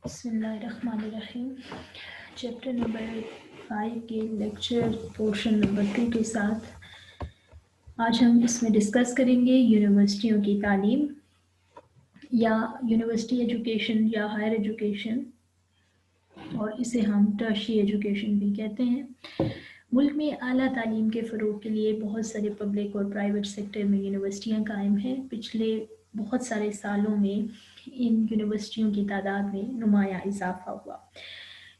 بسم اللہ الرحمن الرحیم۔ چیپٹر نمبر 5 کے لیکچر پورشن نمبر 2 کے ساتھ آج ہم اس میں ڈسکس کریں گے یونیورسٹیوں کی تعلیم یا یونیورسٹی ایجوکیشن یا ہائر ایجوکیشن، اور اسے ہم ٹرشری ایجوکیشن بھی کہتے ہیں۔ ملک میں اعلیٰ تعلیم کے فروغ کے لیے بہت سارے پبلک اور پرائیویٹ سیکٹر میں یونیورسٹیاں قائم ہیں۔ پچھلے بہت سارے سالوں میں ان یونیورسٹیوں کی تعداد میں نمایاں اضافہ ہوا۔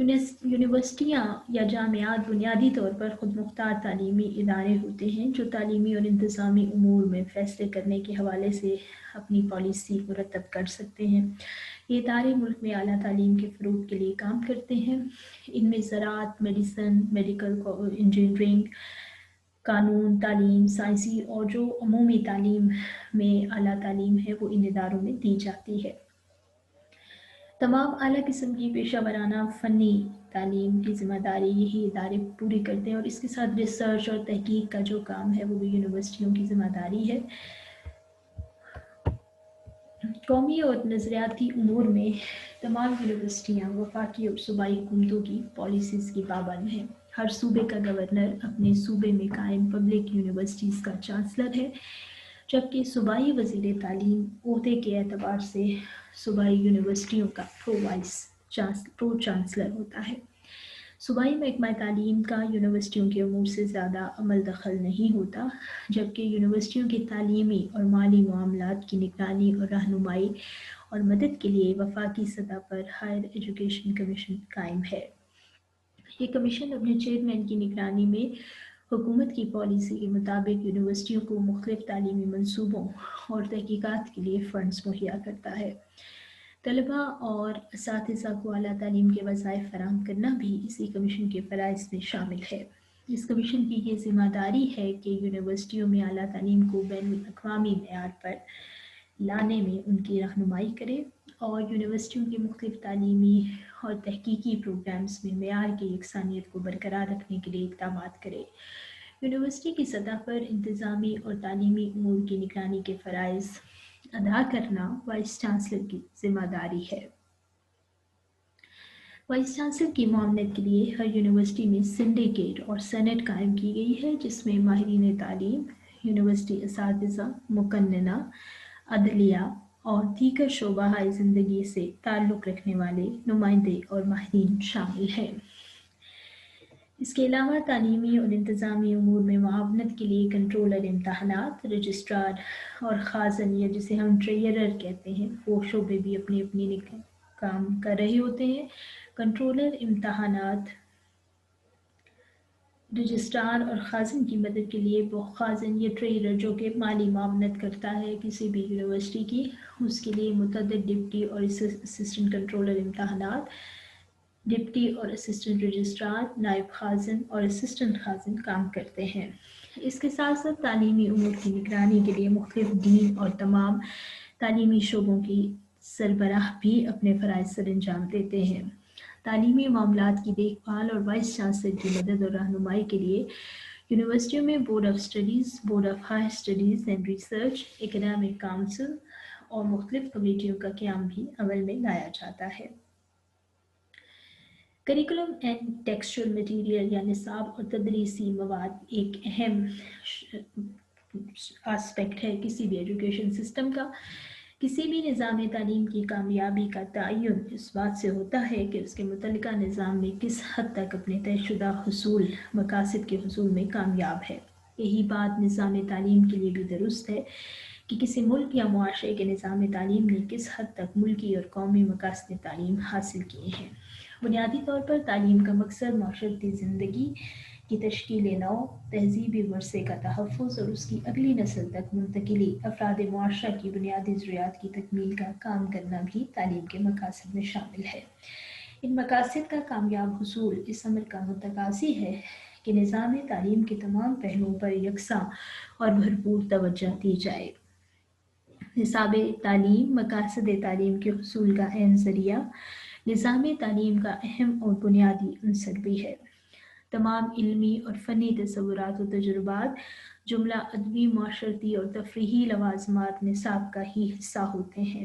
یونیورسٹیاں یا جامعات بنیادی طور پر خود مختار تعلیمی ادارے ہوتے ہیں جو تعلیمی اور انتظامی امور میں فیصلے کرنے کے حوالے سے اپنی پالیسی مرتب کر سکتے ہیں۔ یہ ادارے ملک میں اعلیٰ تعلیم کے فروغ کے لیے کام کرتے ہیں۔ ان میں زراعت، میڈیسن، میڈیکل انجینئرنگ، قانون، تعلیم، سائنسی اور جو عمومی تعلیم میں اعلیٰ تعلیم ہے وہ ان اداروں میں دی جاتی ہے۔ تمام اعلیٰ قسم کی پیشہ ورانہ فنی تعلیم کی ذمہ داری یہی ادارے پوری کرتے ہیں، اور اس کے ساتھ ریسرچ اور تحقیق کا جو کام ہے وہ بھی یونیورسٹیوں کی ذمہ داری ہے۔ قومی اور نظریاتی امور میں تمام یونیورسٹیاں وفاقی اور صوبائی حکومتوں کی پالیسیز کی پابند ہیں۔ ہر صوبے کا گورنر اپنے صوبے میں قائم پبلک یونیورسٹیز کا چانسلر ہے، جبکہ صوبائی وزیر تعلیم عہدے کے اعتبار سے صوبائی یونیورسٹیوں کا پرو چانسلر ہوتا ہے۔ صوبائی محکمہ تعلیم کا یونیورسٹیوں کے امور سے زیادہ عمل دخل نہیں ہوتا، جبکہ یونیورسٹیوں کے تعلیمی اور مالی معاملات کی نگرانی اور رہنمائی اور مدد کے لیے وفاقی سطح پر ہائر ایجوکیشن کمیشن قائم ہے۔ یہ کمیشن اپنے چیئرمین کی نگرانی میں حکومت کی پالیسی کے مطابق یونیورسٹیوں کو مختلف تعلیمی منصوبوں اور تحقیقات کے لیے فنڈز مہیا کرتا ہے۔ طلباء اور اساتذہ کو اعلیٰ تعلیم کے وظائف فراہم کرنا بھی اسی کمیشن کے فرائض میں شامل ہے۔ اس کمیشن کی یہ ذمہ داری ہے کہ یونیورسٹیوں میں اعلیٰ تعلیم کو بین الاقوامی معیار پر لانے میں ان کی رہنمائی کرے اور یونیورسٹیوں کے مختلف تعلیمی اور تحقیقی پروگرامز میں معیار کی یکسانیت کو برقرار رکھنے کے لیے اقدامات کرے۔ یونیورسٹی کی سطح پر انتظامی اور تعلیمی امور کی نگرانی کے فرائض ادا کرنا وائس چانسلر کی ذمہ داری ہے۔ وائس چانسلر کی معاونت کے لیے ہر یونیورسٹی میں سنڈیکیٹ اور سینٹ قائم کی گئی ہے، جس میں ماہرین تعلیم، یونیورسٹی اساتذہ، مقننہ، عدلیہ اور دیگر شعبہ زندگی سے تعلق رکھنے والے نمائندے اور ماہرین شامل ہیں۔ اس کے علاوہ تعلیمی اور انتظامی امور میں معاونت کے لیے کنٹرولر امتحانات، رجسٹرار اور خازن یا جسے ہم ٹریئرر کہتے ہیں، وہ شعبے بھی اپنی کام کر رہے ہوتے ہیں۔ کنٹرولر امتحانات، رجسٹرار اور خازن کی مدد کے لیے خازن یا ٹریئرر جو کہ مالی معاونت کرتا ہے کسی بھی یونیورسٹی کی، اس کے لیے متعدد ڈپٹی اور اسسٹنٹ کنٹرولر امتحانات، ڈپٹی اور اسسٹنٹ رجسٹرار، نائب خازن اور اسسٹنٹ خازن کام کرتے ہیں۔ اس کے ساتھ ساتھ تعلیمی امور کی نگرانی کے لیے مختلف ڈین اور تمام تعلیمی شعبوں کی سربراہ بھی اپنے فرائض سر انجام دیتے ہیں۔ تعلیمی معاملات کی دیکھ بھال اور وائس چانسلر کی مدد اور رہنمائی کے لیے یونیورسٹیوں میں board of studies, board of higher studies and research, academic council اور مختلف کمیٹیوں کا قیام بھی عمل میں لایا جاتا ہے۔ کریکولم اینڈ ٹیکسچرل مٹیریل یا نصاب اور تدریسی مواد ایک اہم آسپیکٹ ہے کسی بھی ایجوکیشن سسٹم کا۔ کسی بھی نظام تعلیم کی کامیابی کا تعین اس بات سے ہوتا ہے کہ اس کے متعلقہ نظام میں کس حد تک اپنے طے شدہ مقاصد کے حصول میں کامیاب ہے۔ یہی بات نظام تعلیم کے لیے بھی درست ہے کہ کسی ملک یا معاشرے کے نظام تعلیم نے کس حد تک ملکی اور قومی مقاصد تعلیم حاصل کیے ہیں۔ بنیادی طور پر تعلیم کا مقصد معاشرتی زندگی کی تشکیل نو، تہذیبی ورثے کا تحفظ اور اس کی اگلی نسل تک منتقلی، افراد معاشرہ کی بنیادی ضروریات کی تکمیل کا کام کرنا بھی تعلیم کے مقاصد میں شامل ہے۔ ان مقاصد کا کامیاب حصول اس امر کا متقاضی ہے کہ نظام تعلیم کے تمام پہلوؤں پر یکساں اور بھرپور توجہ دی جائے۔ نصاب تعلیم مقاصد تعلیم کے حصول کا اہم ذریعہ، نظام تعلیم کا اہم اور بنیادی عنصر بھی ہے۔ تمام علمی اور فنی تصورات و تجربات، جملہ ادبی، معاشرتی اور تفریحی لوازمات نصاب کا ہی حصہ ہوتے ہیں۔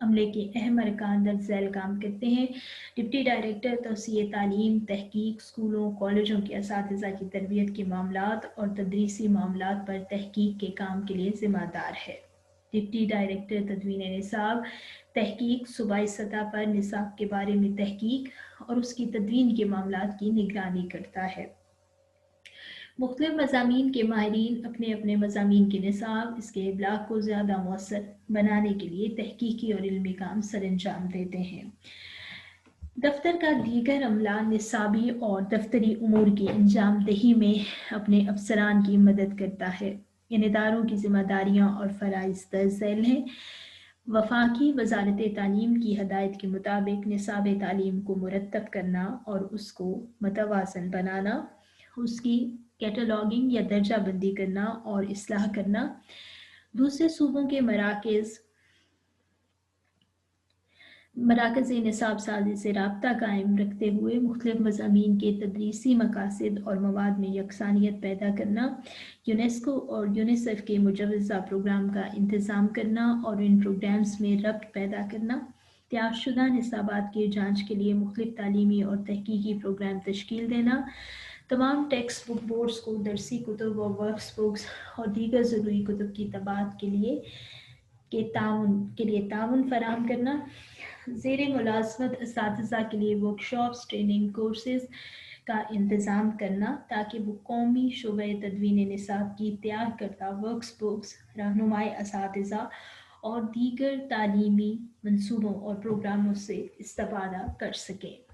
عملے کے اہم ارکان درج ذیل کام کرتے ہیں: ڈپٹی ڈائریکٹر توسیع تعلیم، تحقیق، اسکولوں کالجوں کے اساتذہ کی تربیت کے معاملات اور تدریسی معاملات پر تحقیق کے کام کے لیے ذمہ دار ہے۔ ڈپٹی ڈائریکٹر تدوین نصاب، تحقیق، صوبائی سطح پر نصاب کے بارے میں تحقیق اور اس کی تدوین کے معاملات کی نگرانی کرتا ہے۔ مختلف مضامین کے ماہرین اپنے اپنے مضامین کے نصاب، اس کے ابلاغ کو زیادہ مؤثر بنانے کے لیے تحقیقی اور علمی کام سر انجام دیتے ہیں۔ دفتر کا دیگر عملہ نصابی اور دفتری امور کی انجام دہی میں اپنے افسران کی مدد کرتا ہے۔ ان اداروں کی ذمہ داریاں اور فرائض درج ذیل ہیں: وفاقی وزارت تعلیم کی ہدایت کے مطابق نصاب تعلیم کو مرتب کرنا اور اس کو متوازن بنانا، اس کی کیٹلاگنگ یا درجہ بندی کرنا اور اصلاح کرنا، دوسرے صوبوں کے مراکز نصاب سازی سے رابطہ قائم رکھتے ہوئے مختلف مضامین کے تدریسی مقاصد اور مواد میں یکسانیت پیدا کرنا، یونیسکو اور یونیسیف کے مجوزہ پروگرام کا انتظام کرنا اور ان پروگرامز میں ربط پیدا کرنا، تیار شدہ نصابات کی جانچ کے لیے مختلف تعلیمی اور تحقیقی پروگرام تشکیل دینا، تمام ٹیکسٹ بک بورڈز کو درسی کتب اور ورکس بکس اور دیگر ضروری کتب کی طباعت کے لیے تعاون فراہم کرنا، زیر ملازمت اساتذہ کے لیے ورکشاپس، ٹریننگ کورسز کا انتظام کرنا تاکہ وہ قومی شعبۂ تدوین نصاب کی تیار کردہ ورکس بکس، رہنمائی اساتذہ اور دیگر تعلیمی منصوبوں اور پروگراموں سے استفادہ کر سکیں۔